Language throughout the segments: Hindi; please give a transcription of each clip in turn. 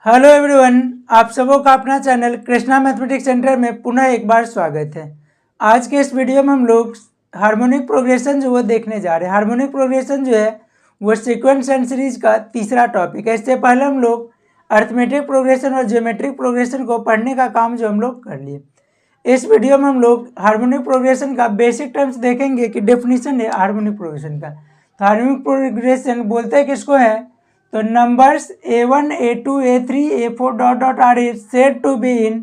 हेलो एवरीवन, आप सबों का अपना चैनल कृष्णा मैथमेटिक्स सेंटर में पुनः एक बार स्वागत है। आज के इस वीडियो में हम लोग हार्मोनिक प्रोग्रेशन जो वो देखने जा रहे हैं। हार्मोनिक प्रोग्रेशन जो है वो सीक्वेंस एंड सीरीज का तीसरा टॉपिक है। इससे पहले हम लोग अर्थमेटिक प्रोग्रेशन और ज्योमेट्रिक प्रोग्रेशन को पढ़ने का काम जो हम लोग कर लिए। इस वीडियो में हम लोग हार्मोनिक प्रोग्रेशन का बेसिक टर्म्स देखेंगे कि डेफिनेशन है हार्मोनिक प्रोग्रेशन का। तो हार्मोनिक प्रोग्रेशन बोलते हैं किसको है, तो numbers a1, a2, a3, a4 dot dot are is said to be in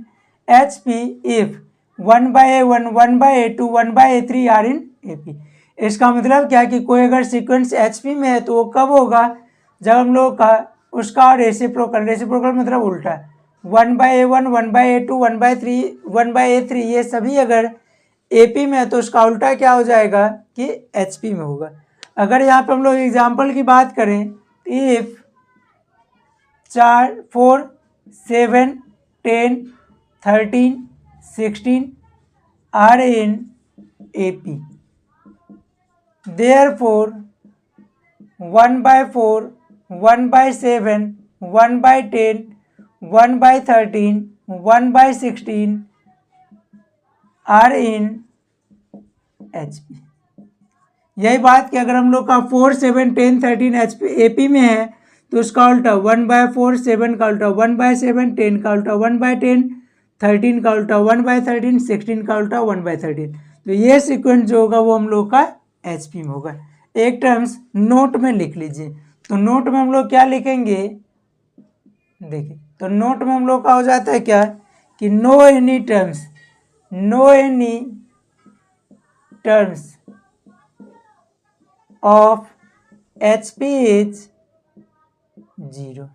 HP if 1 by a1, 1 by a2, 1 by a3 are in AP। इसका मतलब क्या कि कोई अगर सीक्वेंस HP में है तो वो कब होगा, जब हम लोग का उसका रेसिप्रोकल, रेसिप्रोकल मतलब उल्टा 1 by a1, 1 by a2, 1 by 3, 1 by a3 ये सभी अगर AP में है तो उसका उल्टा क्या हो जाएगा कि HP में होगा। अगर यहाँ पे हम लोग एग्जाम्पल की बात करें, if 4, 7, 10, 13, 16 are in AP. Therefore, 1 by 4, 1 by 7, 1 by 10, 1 by 13, 1 by 16 are in HP। यही बात कि अगर हम लोग का 4, 7, 10, 13 AP में है तो उसका उल्टा 1 by 4, 7 का उल्टा 1 by 7, 10 का उल्टा 1 by 10, 13 का उल्टा 1 by 13, 16 का उल्टा 1 by 13। तो ये सीक्वेंस जो होगा वो हम लोग का HP में होगा। एक टर्म्स नोट में लिख लीजिए। तो नोट में हम लोग क्या लिखेंगे, देखिए तो नोट में हम लोग का हो जाता है क्या कि no any terms of HP is 0,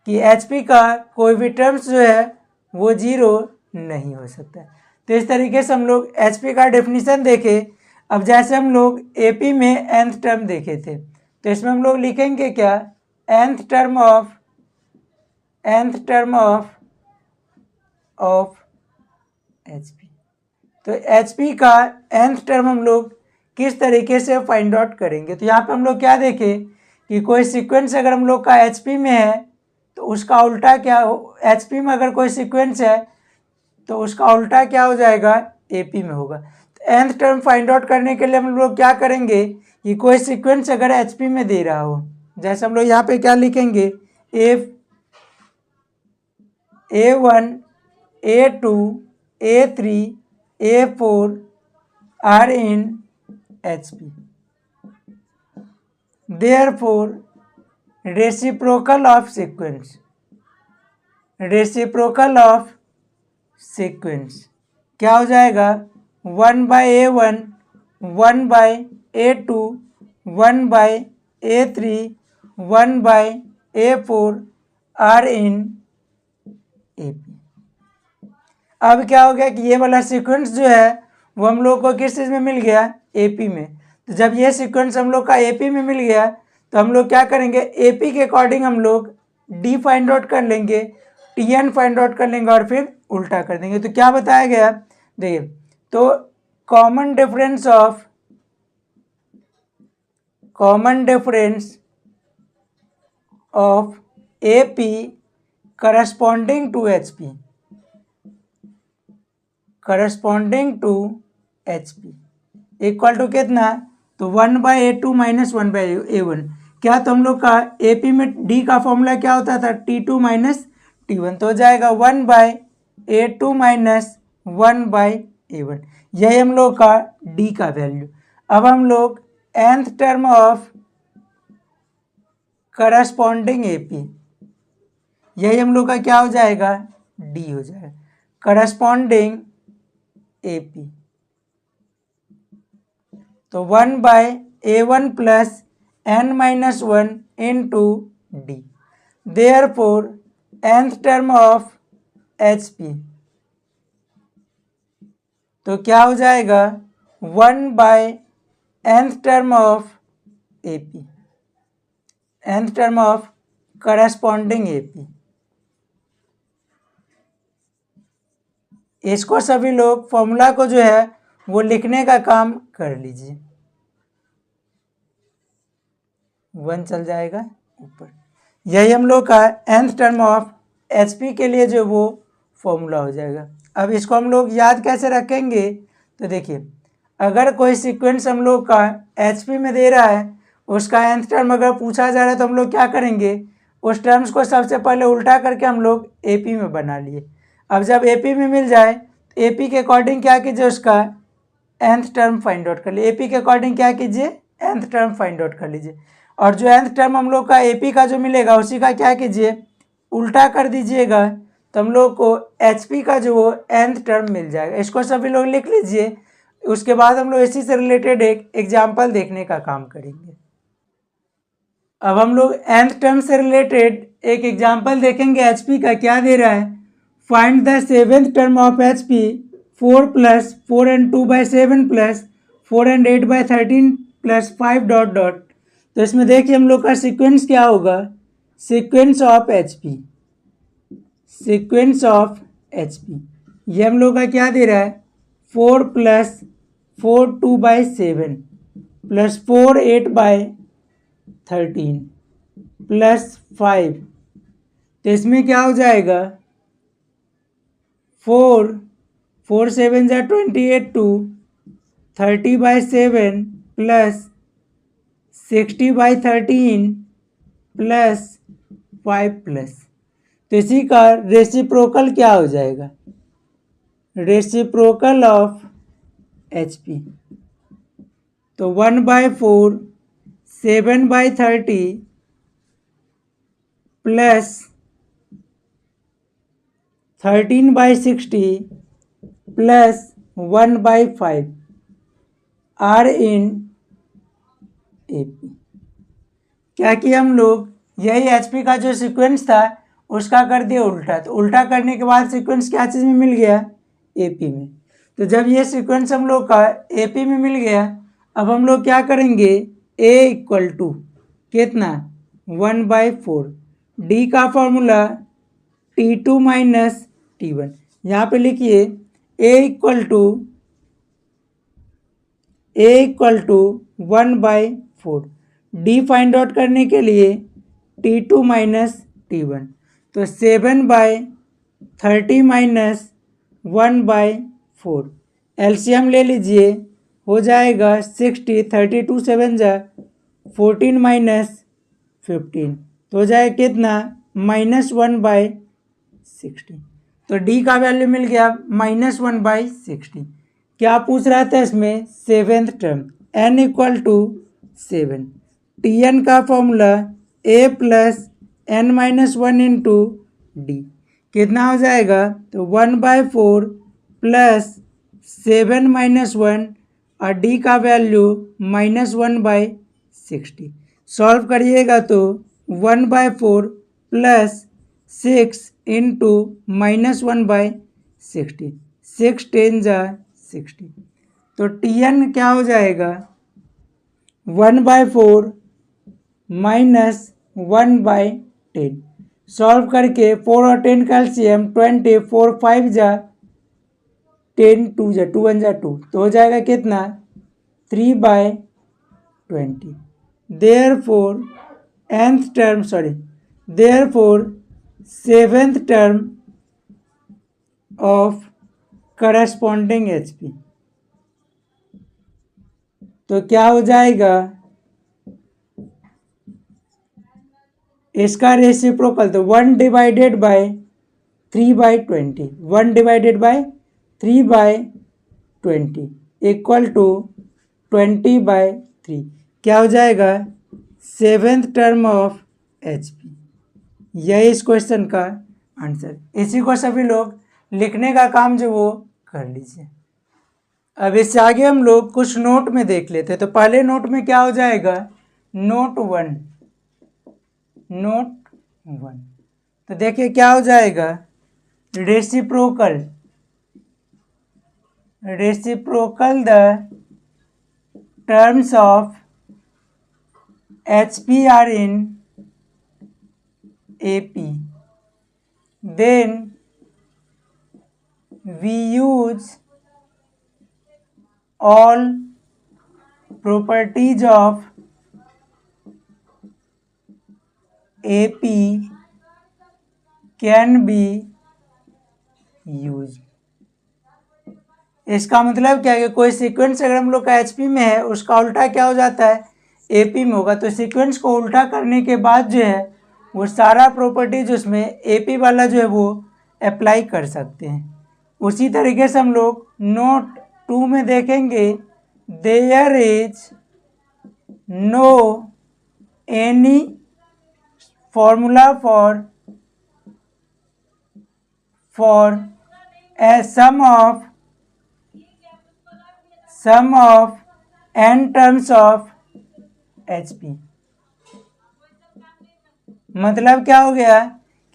कि HP का कोई भी टर्म्स जो है वो 0 नहीं हो सकता। तो इस तरीके से हम लोग HP का डेफिनेशन देखे। अब जैसे हम लोग AP में nth टर्म देखे थे तो इसमें हम लोग लिखेंगे क्या, nth टर्म ऑफ HP। तो HP का nth टर्म हम लोग किस तरीके से फाइंड आउट करेंगे, तो यहाँ पे हम लोग क्या देखें कि कोई सीक्वेंस अगर हम लोग का HP में है तो उसका उल्टा क्या हो, HP में अगर कोई सीक्वेंस है तो उसका उल्टा क्या हो जाएगा, AP में होगा। तो nth टर्म फाइंड आउट करने के लिए हम लोग क्या करेंगे कि कोई सीक्वेंस अगर HP में दे रहा हो, जैसे हम लोग यहाँ पे क्या लिखेंगे, if A1, A2, A3, A4 are in HP, therefore reciprocal of sequence क्या हो जाएगा, 1 by A1, 1 by A2, 1 by A3, 1 by A4 are in AP। अब क्या हो गया कि ये वाला सीक्वेंस जो है वो हम लोग को किस चीज़ में मिल गया, AP में। तो जब ये सीक्वेंस हम लोग का AP में मिल गया तो हम लोग क्या करेंगे, AP के अकॉर्डिंग हम लोग D फाइंड आउट कर लेंगे, TN फाइंड आउट कर लेंगे और फिर उल्टा कर देंगे। तो क्या बताया गया, देखिए तो common difference of AP corresponding to HP equal to कितना, तो 1 by A2 minus 1 by A1। क्या, तो हम लोग का AP में D का फॉर्मूला क्या होता था, T2 माइनस T1, तो हो जाएगा 1 by A2 minus 1 by A1। यही हम लोग का D का वैल्यू। अब हम लोग nth term of corresponding AP, यही हम लोग का क्या हो जाएगा, D हो जाएगा, करस्पॉन्डिंग AP। तो 1 by A1 plus n minus 1 into D, therefore nth term of HP तो क्या हो जाएगा, 1 by nth term of AP, nth term of corresponding AP। इसको सभी लोग फॉर्मूला को जो है वो लिखने का काम कर लीजिए, 1 चल जाएगा ऊपर। यही हम लोग का nth टर्म ऑफ HP के लिए जो वो फॉर्मूला हो जाएगा। अब इसको हम लोग याद कैसे रखेंगे, तो देखिए अगर कोई सीक्वेंस हम लोग का HP में दे रहा है, उसका nth टर्म अगर पूछा जा रहा है तो हम लोग क्या करेंगे, उस टर्म्स को सबसे पहले उल्टा करके हम लोग AP में बना लिए। अब जब AP में मिल जाए तो AP के अकॉर्डिंग क्या कीजिए, उसका nth टर्म फाइंड आउट कर लिए। AP के अकॉर्डिंग क्या कीजिए, nth टर्म फाइंड आउट कर लीजिए। और जो nth टर्म हम लोग का AP का जो मिलेगा उसी का क्या कीजिए, उल्टा कर दीजिएगा, तो हम लोग को HP का जो वो nth टर्म मिल जाएगा। इसको सभी लोग लिख लीजिए। उसके बाद हम लोग इसी से रिलेटेड एक एग्जाम्पल देखने का काम करेंगे। अब हम लोग nth टर्म से रिलेटेड एक एग्जाम्पल देखेंगे। HP का क्या दे रहा है, find the seventh term of HP 4 + 4 and 2 by 7 + 4 and 8 by 13 + 5 dot dot. तो इसमें देखिए हम लोग का सीक्वेंस क्या होगा, sequence of HP, sequence of HP ये हम लोग का क्या दे रहा है, 4 + 4 2 by 7 + 4 8 by 13 + 5। तो इसमें क्या हो जाएगा, 4 4 7 जा 28 टू 30 by 7 + 60 by 13 + 5 +। तो इसी का रेसिप्रोकल क्या हो जाएगा, रेसिप्रोकल ऑफ HP। तो 1/4 7 by 30 + 13 by 60 + 1/5 are in AP। क्या किया हम लोग, यही HP का जो सीक्वेंस था उसका कर दिया उल्टा। तो उल्टा करने के बाद सीक्वेंस क्या चीज़ में मिल गया, AP में। तो जब ये सीक्वेंस हम लोग का AP में मिल गया, अब हम लोग क्या करेंगे, A = कितना 1/4, D का फॉर्मूला T2 - T1। यहाँ पे लिखिए A = 1/4, D फाइंड आउट करने के लिए T2 - T1। तो 7/30 - 1/4 LCM ले लीजिए, हो जाएगा 60। 32 7 जा 14 - 15 तो हो जाएगा कितना, -1/60। तो D का वैल्यू मिल गया -1/60। क्या पूछ रहा था इसमें, सेवेंथ टर्म n = 7। Tn का फॉर्मूला A + n - 1 × D कितना हो जाएगा, तो 1/4 + 7 - 1 और D का वैल्यू -1/60। सॉल्व करिएगा तो 1/4 + 6 × -1/60, 6 10 जा 60। तो Tn क्या हो जाएगा, 1/4 - 1/10। सॉल्व करके 4 और 10 का LCM 20, 4 5 जा 10 2 जा 2 1 जा 2 तो हो जाएगा कितना, 3/20। Therefore seventh term of corresponding HP। तो क्या हो जाएगा, इसका रेसिप्रोकल तो 1/3/20, 1/3/20 = 20/3 क्या हो जाएगा, सेवेंथ टर्म ऑफ HP। यही इस क्वेश्चन का आंसर। इसी को सभी लोग लिखने का काम जो वो कर लीजिए। अब इससे आगे हम लोग कुछ नोट में देख लेते हैं। तो पहले नोट में क्या हो जाएगा, नोट 1। तो देखिए क्या हो जाएगा, reciprocal the terms of HP are in AP, then we use all properties of AP can be use. इसका मतलब क्या है कि कोई सीक्वेंस अगर हम लोग का HP में है उसका उल्टा क्या हो जाता है, AP में होगा। तो सीक्वेंस को उल्टा करने के बाद जो है वो सारा प्रॉपर्टीज उसमें AP वाला जो है वो अप्लाई कर सकते हैं। उसी तरीके से हम लोग नोट 2 में देखेंगे, there is no any formula for a sum of n terms of HP। मतलब क्या हो गया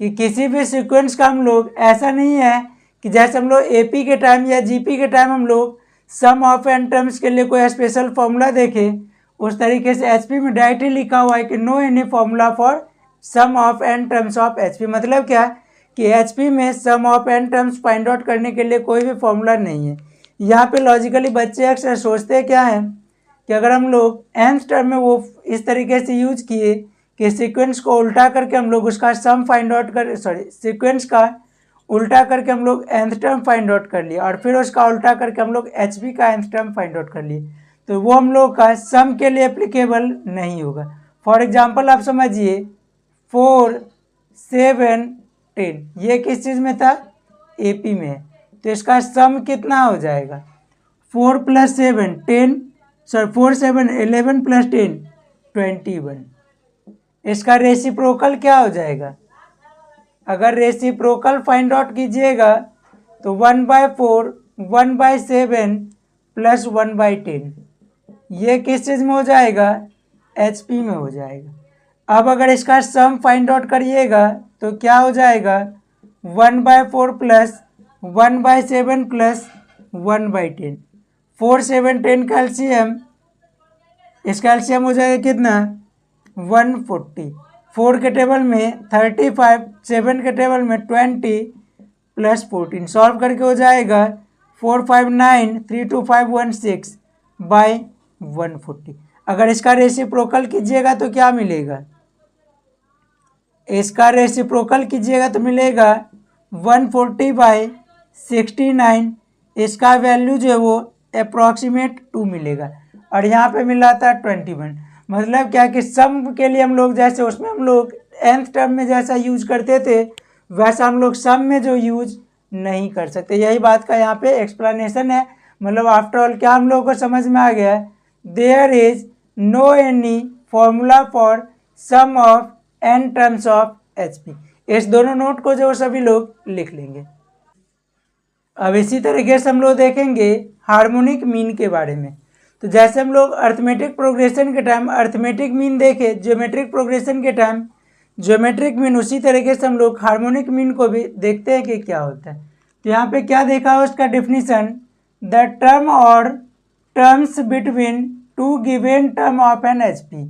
कि किसी भी सीक्वेंस का हम लोग ऐसा नहीं है कि जैसे हम लोग AP के टाइम या GP के टाइम हम लोग सम ऑफ n टर्म्स के लिए कोई स्पेशल फॉर्मूला देखे, उस तरीके से HP में डायरेक्टली लिखा हुआ है कि no any formula for sum of n terms of HP। मतलब क्या कि HP में sum of n terms find out करने के लिए कोई भी फॉर्मूला नहीं है। यहाँ पे लॉजिकली बच्चे अक्सर सोचते क्या है कि अगर हम लोग nth टर्म में वो इस तरीके से यूज किए कि सीक्वेंस को उल्टा करके हम लोग उसका सम फाइंड आउट कर, सीक्वेंस का उल्टा करके हम लोग nth टर्म फाइंड आउट कर लिए और फिर उसका उल्टा करके हम लोग HP का nth टर्म फाइंड आउट कर लिए, तो वो हम लोग का सम के लिए एप्लीकेबल नहीं होगा। फॉर एग्जांपल आप समझिए 4, 7, 10 ये किस चीज़ में था, AP में है, तो इसका सम कितना हो जाएगा 4 + 7 10, 4 7 11 + 10 21। इसका रेसिप्रोकल क्या हो जाएगा, अगर रेसिप्रोकल फाइंड आउट कीजिएगा तो 1/4 1/7 + 1/10 ये किस चीज़ में हो जाएगा, HP में हो जाएगा। अब अगर इसका सम फाइंड आउट करिएगा तो क्या हो जाएगा 1/4 + 1/7 + 1/10, 4 7 10 का एलसीएम, इसका एलसीएम हो जाएगा कितना 140, 4 के टेबल में 35, 7 के टेबल में 20 + 14 सॉल्व करके हो जाएगा 4 5 9 3 2 5 1 6/140। अगर इसका रेसिप्रोकल कीजिएगा तो क्या मिलेगा, इसका रेसिप्रोकल कीजिएगा तो मिलेगा 140/69। इसका वैल्यू जो है वो अप्रॉक्सीमेट 2 मिलेगा और यहाँ पे मिल रहा था 21। मतलब क्या कि सम के लिए हम लोग जैसे उसमें हम लोग nth टर्म में जैसा यूज करते थे वैसा हम लोग सम में जो यूज नहीं कर सकते। यही बात का यहाँ पे एक्सप्लेनेशन है। मतलब आफ्टर ऑल क्या हम लोगों को समझ में आ गया, there is no any formula for sum of n terms of HP। इस दोनों नोट को जो सभी लोग लिख लेंगे। अब इसी तरीके से हम लोग देखेंगे हार्मोनिक मीन के बारे में। तो जैसे हम लोग अर्थमेटिक प्रोग्रेशन के टाइम अर्थमेटिक मीन देखे, ज्योमेट्रिक प्रोग्रेशन के टाइम ज्योमेट्रिक मीन, उसी तरीके से हम लोग हार्मोनिक मीन को भी देखते हैं कि क्या होता है। तो यहाँ पे क्या देखा है उसका डेफिनेशन, द टर्म और terms between two given term of an HP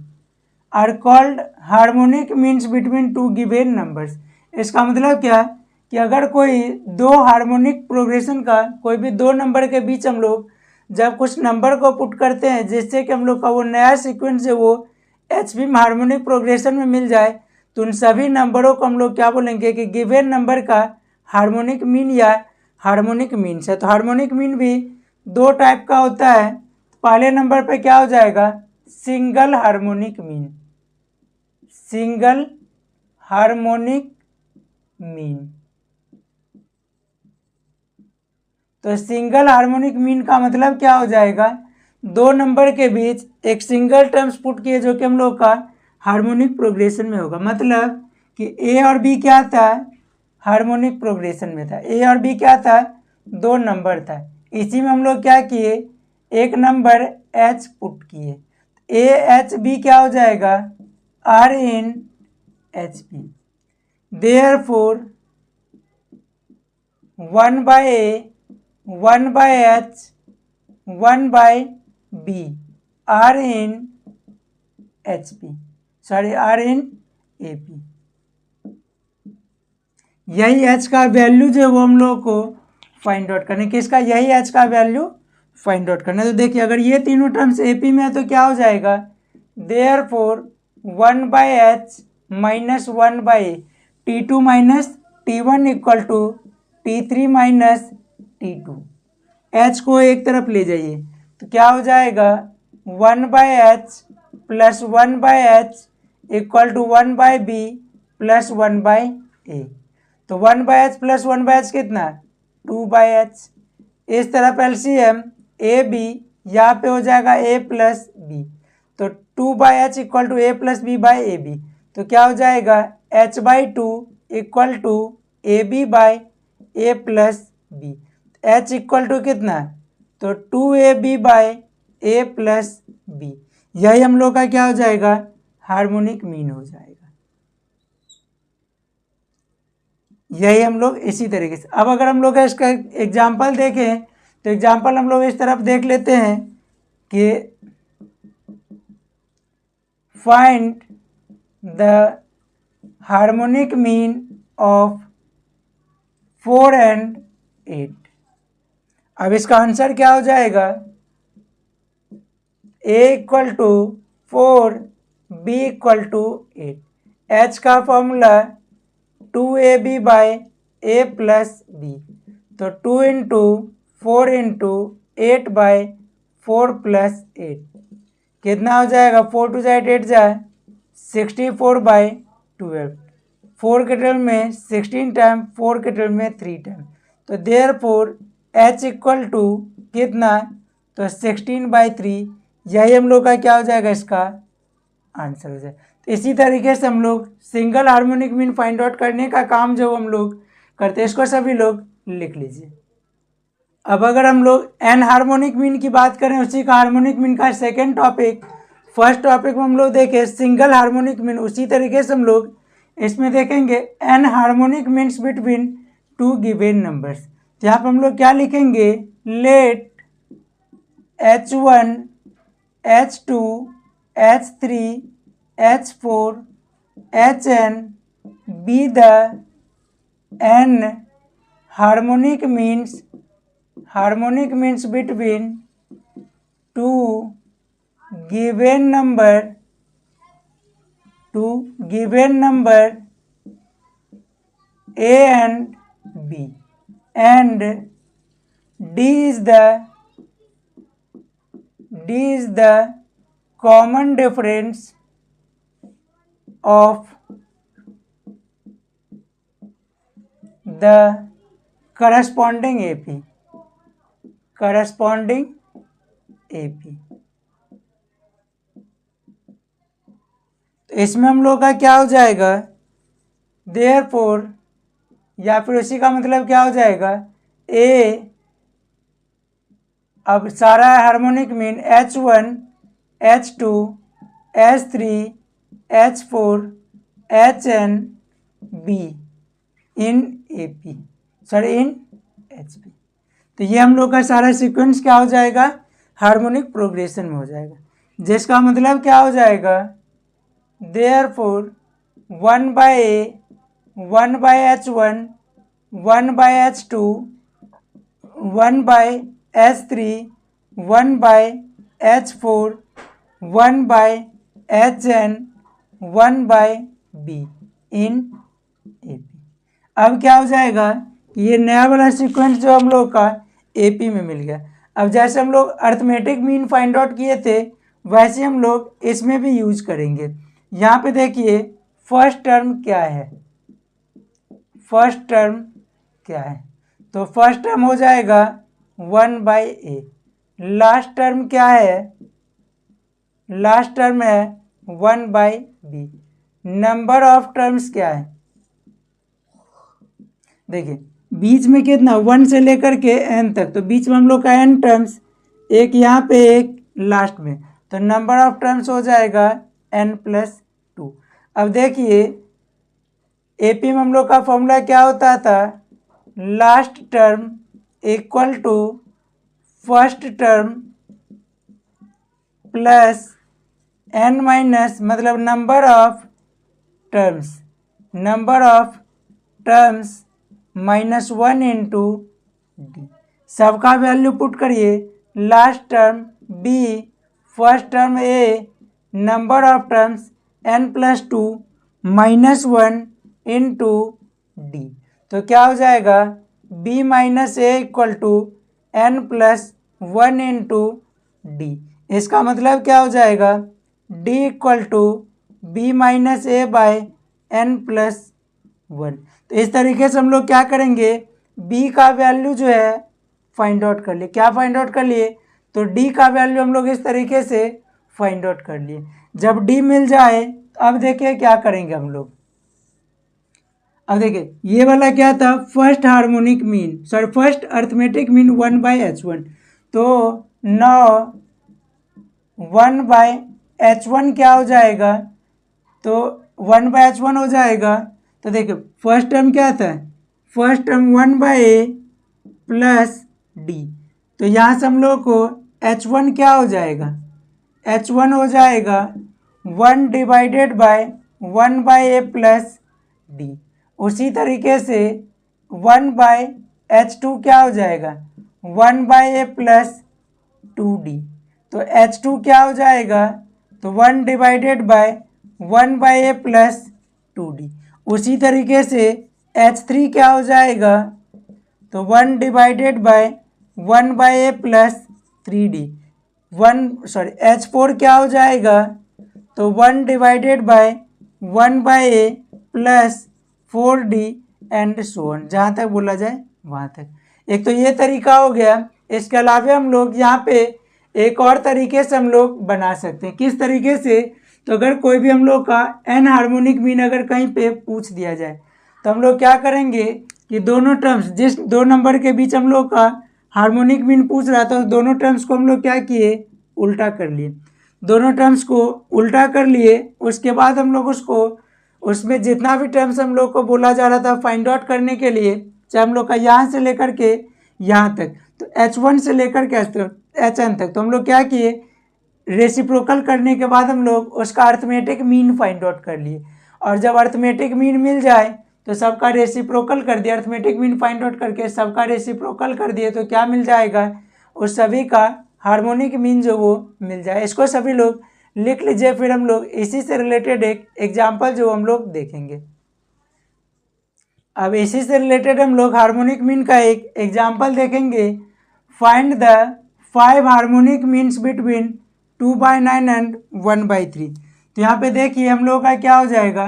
are called harmonic means between two given numbers. इसका मतलब क्या है कि अगर कोई दो हार्मोनिक प्रोग्रेशन का कोई भी दो नंबर के बीच हम लोग जब कुछ नंबर को पुट करते हैं जिससे कि हम लोग का वो नया सीक्वेंस है वो HP में हार्मोनिक प्रोग्रेशन में मिल जाए, तो उन सभी नंबरों को हम लोग क्या बोलेंगे कि गिवन नंबर का हार्मोनिक मीन या हार्मोनिक मीन्स है। तो हार्मोनिक मीन भी दो टाइप का होता है। पहले नंबर पे क्या हो जाएगा, single harmonic mean, single harmonic mean. तो सिंगल हार्मोनिक मीन का मतलब क्या हो जाएगा, दो नंबर के बीच एक सिंगल टर्म्स पुट किए जो कि हम लोग का हार्मोनिक प्रोग्रेशन में होगा। मतलब कि A और B क्या था, हार्मोनिक प्रोग्रेशन में था। A और B क्या था, दो नंबर था। इसी में हम लोग क्या किए, एक नंबर H पुट किए। AHB क्या हो जाएगा, R in HP। Therefore 1/A 1/H 1/B R in HP, sorry R in AP। यही H का वैल्यू जो है वो हम लोग को फाइंड आउट करना है। किसका, यही H का वैल्यू फाइंड आउट करना है। तो देखिए अगर ये तीनों टर्म्स AP में है तो क्या हो जाएगा, therefore 1/H minus 1/a, T2 minus T1 equal to T3 minus T2। H को एक तरफ ले जाइए तो क्या हो जाएगा 1/h plus 1/h equal to 1/b plus 1/a। तो 1/h प्लस 1/h कितना 2/h। इस तरफ एलसीएम ए बी, यहाँ पे हो जाएगा a प्लस बी, तो 2/h equal to a plus B by A B. तो क्या हो जाएगा h/2 equal to A B by A plus B. h equal to कितना तो 2ab by A plus B. यही हम लोग का क्या हो जाएगा हार्मोनिक मीन हो जाएगा। यही हम लोग इसी तरीके से, अब अगर हम लोग इसका एग्जाम्पल देखें तो एग्जाम्पल हम लोग इस तरफ देख लेते हैं कि find the harmonic mean of 4 and 8। अब इसका आंसर क्या हो जाएगा a equal to 4, b equal to 8। h का formula 2ab by A plus B, तो 2 इंटू 4 इंटू 8 बाई 4 प्लस 8 कितना हो जाएगा 4 टू जाए 8 जाए 64 बाई 12। 4 के टर्म में 16 टाइम, 4 के टर्म में 3 टाइम, तो देयरफॉर h इक्वल टू कितना तो 16/3। यही हम लोग का क्या हो जाएगा इसका आंसर हो जाएगा। तो इसी तरीके से हम लोग single harmonic mean find out करने का काम जो हम लोग करते हैं इसको सभी लोग लिख लीजिए। अब अगर हम लोग एन हार्मोनिक मीन की बात करें, उसी का हार्मोनिक मीन का सेकेंड टॉपिक, फर्स्ट टॉपिक में हम लोग देखें सिंगल हार्मोनिक मीन, उसी तरीके से हम लोग इसमें देखेंगे n harmonic means between two given numbers. तो यहाँ पर हम लोग क्या लिखेंगे let H1 H2 H3 H4 Hn be the n harmonic means between two given number a and b, and d is the common difference of the corresponding AP। तो इसमें हम लोग का क्या हो जाएगा देयरफॉर, या फिर उसी का मतलब क्या हो जाएगा A, अब सारा harmonic mean H1 H2 H3 H4 Hn B इन AP, सॉरी इन HP। तो ये हम लोग का सारा सीक्वेंस क्या हो जाएगा हार्मोनिक प्रोग्रेशन में हो जाएगा, जिसका मतलब क्या हो जाएगा therefore 1/A 1/H1 1/H2 1/H3 1/H4 1/Hn 1/B इन AP। अब क्या हो जाएगा ये नया वाला सीक्वेंस जो हम लोग का AP में मिल गया। अब जैसे हम लोग अर्थमेटिक मीन फाइंड आउट किए थे वैसे हम लोग इसमें भी यूज करेंगे। यहाँ पे देखिए फर्स्ट टर्म क्या है, तो फर्स्ट टर्म हो जाएगा 1/A। लास्ट टर्म क्या है, लास्ट टर्म है 1/B। नंबर ऑफ टर्म्स क्या है, देखिए बीच में कितना 1 से लेकर के n तक, तो बीच में हम लोग का n टर्म्स, एक यहाँ पे एक लास्ट में, तो नंबर ऑफ टर्म्स हो जाएगा n+2। अब देखिए AP में हम लोग का फॉर्मूला क्या होता था last term equal to first term plus n minus मतलब number of terms -1 into D. सबका वैल्यू पुट करिए, last term B, first term A, number of terms n+2 -1 into D. तो क्या हो जाएगा, b minus A equal to n+1 into D. इसका मतलब क्या हो जाएगा, d equal to b minus A by n+1। तो इस तरीके से हम लोग क्या करेंगे, b का वैल्यू जो है फाइंड आउट कर लिए। क्या फाइंड आउट कर लिए, तो d का वैल्यू हम लोग इस तरीके से फाइंड आउट कर लिए। जब d मिल जाए तो अब देखिए क्या करेंगे हम लोग। अब देखिए ये वाला क्या था, first harmonic mean, sorry first arithmetic mean 1/h1। तो 1/h1 क्या हो जाएगा, तो 1/h1 हो जाएगा। तो देखिए फर्स्ट टर्म क्या था, first term 1/a plus D. तो यहाँ से हम लोग को h1 क्या हो जाएगा, h1 हो जाएगा 1 divided by 1/a plus D. उसी तरीके से 1/h2 क्या हो जाएगा, 1/a प्लस 2d। तो h2 क्या हो जाएगा, तो 1 divided by 1/a plus 2d। उसी तरीके से h3 क्या हो जाएगा, तो 1 divided by 1/a plus 3d। h4 क्या हो जाएगा, तो 1 divided by 1/a plus 4d and so on, जहाँ तक बोला जाए वहाँ तक। एक तो ये तरीका हो गया। इसके अलावा हम लोग यहाँ पे एक और तरीके से हम लोग बना सकते हैं। किस तरीके से, तो अगर कोई भी हम लोग का एन हार्मोनिक मीन अगर कहीं पे पूछ दिया जाए तो हम लोग क्या करेंगे कि दोनों टर्म्स, जिस दो नंबर के बीच हम लोग का हार्मोनिक मीन पूछ रहा था, उस दोनों टर्म्स को हम लोग क्या किए, उल्टा कर लिए। दोनों टर्म्स को उल्टा कर लिए, उसके बाद हम लोग उसको, उसमें जितना भी टर्म्स हम लोग को बोला जा रहा था फाइंड आउट करने के लिए, चाहे हम लोग का यहाँ से लेकर के यहाँ तक, तो h1 से लेकर के hn तक, तो हम लोग क्या किए, रेसिप्रोकल करने के बाद हम लोग उसका अर्थमेटिक मीन फाइंड आउट कर लिए। और जब अर्थमेटिक मीन मिल जाए तो सबका रेसिप्रोकल कर दिया, अर्थमेटिक मीन फाइंड आउट करके सबका रेसिप्रोकल कर दिए, तो क्या मिल जाएगा, उस सभी का हार्मोनिक मीन जो वो मिल जाए। इसको सभी लोग लिख लीजिए। फिर हम लोग इसी से रिलेटेड एक एग्जाम्पल जो हम लोग देखेंगे। अब इसी से रिलेटेड हम लोग हार्मोनिक मीन का एक एग्जाम्पल देखेंगे। Find the 5 harmonic means between 2/9 and 1/3। तो यहाँ पे देखिए हम लोग का क्या हो जाएगा,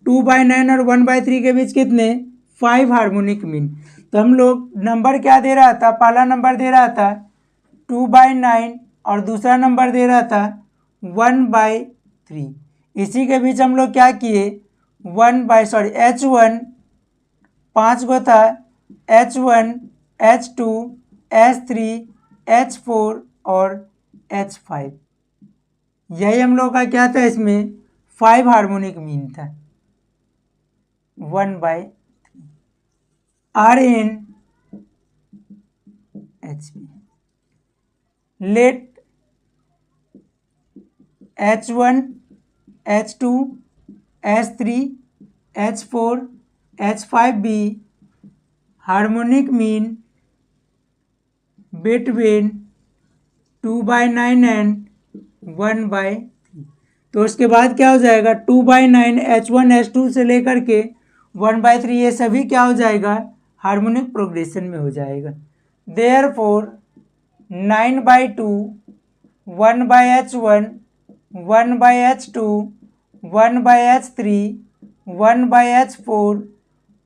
2/9 और 1/3 के बीच कितने, 5 हार्मोनिक मीन। तो हम लोग नंबर क्या दे रहा था, पहला नंबर दे रहा था 2/9 और दूसरा नंबर दे रहा था 1/3। इसी के बीच हम लोग क्या किए, h1 5 गो था, h1 h2 h3 h4 और h5। यही हम लोग का क्या था, इसमें 5 हार्मोनिक मीन था। 1/3 are in HP। Let h1 h2 h3 h4 h5 be harmonic mean between 2/9 and 1/3। तो उसके बाद क्या हो जाएगा, 2/9 h1 h2 से लेकर के 1/3 ये सभी क्या हो जाएगा, हार्मोनिक प्रोग्रेशन में हो जाएगा। Therefore 9/2 1/h1 1/h2 1/h3 1/h4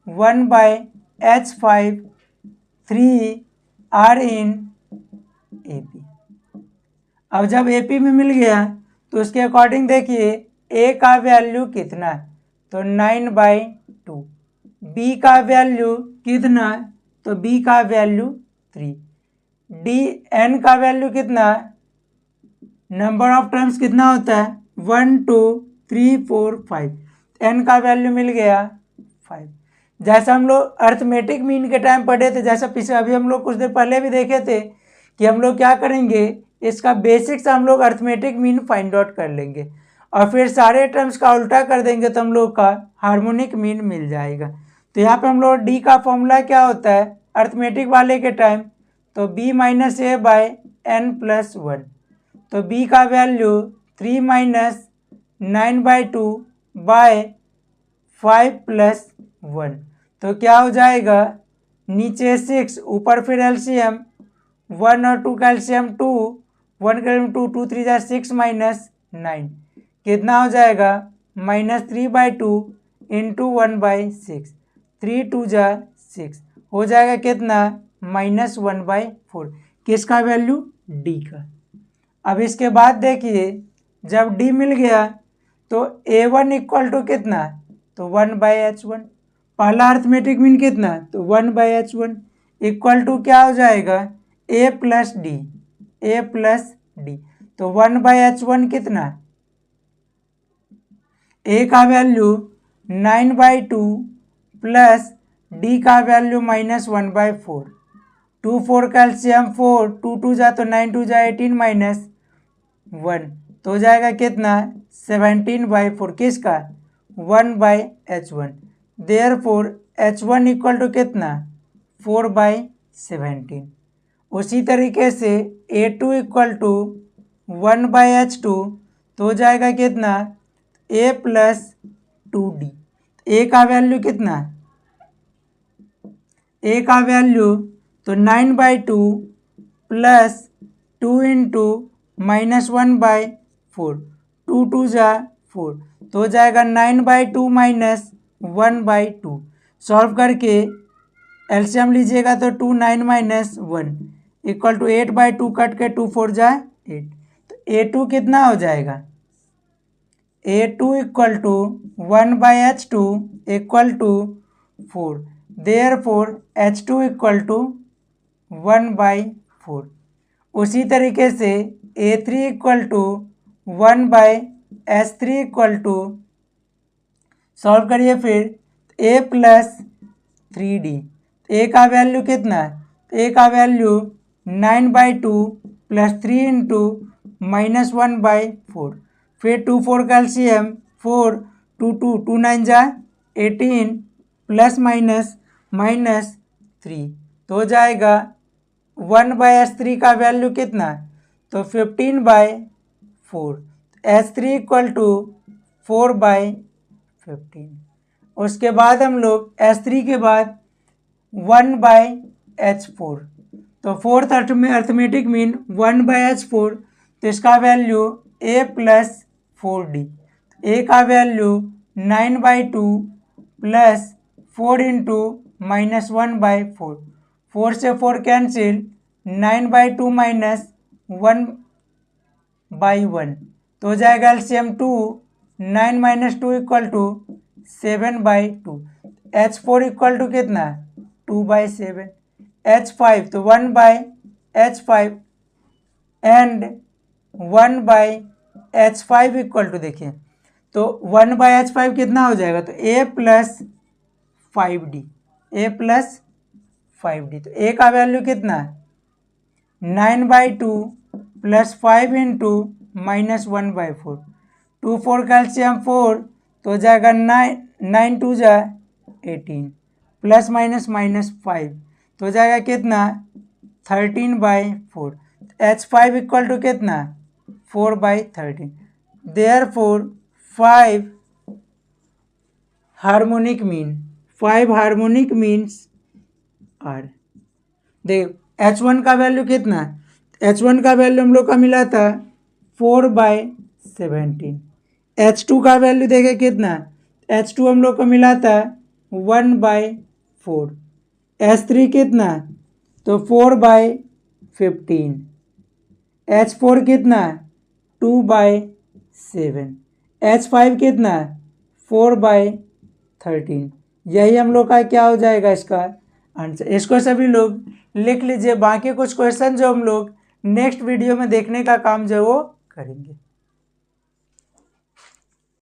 1/h5 3 are in AP। अब जब AP में मिल गया तो उसके अकॉर्डिंग देखिए A का वैल्यू कितना है, तो 9/2। B का वैल्यू कितना है, तो B का वैल्यू 3। N का वैल्यू कितना है, नंबर ऑफ टर्म्स कितना होता है, 1 2 3 4 5। N का वैल्यू मिल गया 5। जैसा हम लोग अर्थमेटिक मीन के टाइम पढ़े थे, जैसा पिछले अभी हम लोग कुछ देर पहले भी देखे थे कि हम लोग क्या करेंगे, इसका बेसिक्स हम लोग अर्थमेटिक मीन फाइंड आउट कर लेंगे और फिर सारे टर्म्स का उल्टा कर देंगे तो हम लोग का हार्मोनिक मीन मिल जाएगा। तो यहाँ पे हम लोग डी का फॉर्मूला क्या होता है अर्थमेटिक वाले के टाइम, तो b minus A bye n plus 1। तो b का वैल्यू 3 - 9/2 बाय 5 + 1, तो क्या हो जाएगा, नीचे 6, ऊपर फिर एलसीएम 1 और 2 का एलसीएम 2, 1 का 2, 2 3 जा 6 - 9, कितना हो जाएगा, -3/2 × 1/6, 3 2 जा 6, हो जाएगा कितना, -1/4, किसका वैल्यू, डी का। अब इसके बाद देखिए, जब डी मिल गया तो A1 = कितना, तो 1/H1, पहला अर्थमेटिक मीन कितना, तो 1/H1 = क्या हो जाएगा, A + D, A + D, तो 1/H1 कितना, A का वैल्यू 9/2 प्लस D का वैल्यू -1/4, 2 4 का एलसीएम 4, 2 2 जा तो 9 2 जा 18 -1, तो हो जाएगा कितना, 17/4, किसका, 1/H1, देयरफॉर H1 = कितना, 4/17। उसी तरीके से A2 = 1/H2, तो हो जाएगा कितना, A + 2D, A का वैल्यू कितना, A का वैल्यू तो 9/2 प्लस 2 × -1/4, 2 2 जा 4, तो हो जाएगा 9/2 - 1/2, सॉल्व करके एलसीएम लीजिएगा तो 2 9 - 1 = 8/2, कट के 2 4 जा 8, तो A2 कितना हो जाएगा, A2 = 1/H2 = 4, देयरफॉर H2 = 1/4। उसी तरीके से A3 = 1/H3 = सॉल्व करिए फिर A + 3D, A का वैल्यू कितना, A का वैल्यू 9/2 प्लस 3 × -1/4, फिर 2 4 का एलसीएम 4, 2 2 2 9 जा 18 ± -3, तो हो जाएगा 1/H3 का वैल्यू कितना, तो 15/4, H3 = 4/15। उसके बाद हम लोग H3 के बाद 1/H4, तो फोर्थ अर्थमेटिक मीन 1/H4, तो इसका वैल्यू A + 4D, A का वैल्यू 9/2 प्लस 4 × -1/4, 4 से 4 कैंसिल, 9/2 - 1/1, तो हो जाएगा एलसीएम 2, 9 - 2 = 7/2, H4 = कितना, 2/7, H5 तो 1/H5 एंड 1/H5 = देखिए, तो 1/H5 कितना हो जाएगा, तो A + 5D, A + 5D, तो A का वैल्यू कितना, 9/2 प्लस 5 × -1/4, 2 4 का एलसीएम 4, तो हो जाएगा 9 2 जा 18 ±-5, तो हो जाएगा कितना, 13/4, H5 = कितना, 4/13, देयरफॉर 5 हार्मोनिक मीन्स आर। देख H1 का वैल्यू कितना, H1 का वैल्यू हम लोग का मिला था 4/17, H2 का वैल्यू देखे कितना, H2 हम लोग को मिला था 1/4, H3 कितना, तो 4/15, H4 कितना, 2/7, H5 कितना, 4/13, यही हम लोग का क्या हो जाएगा इसका आंसर। इसको सभी लोग लिख लीजिए, बाकी कुछ क्वेश्चन जो हम लोग नेक्स्ट वीडियो में देखने का काम जो वो करेंगे।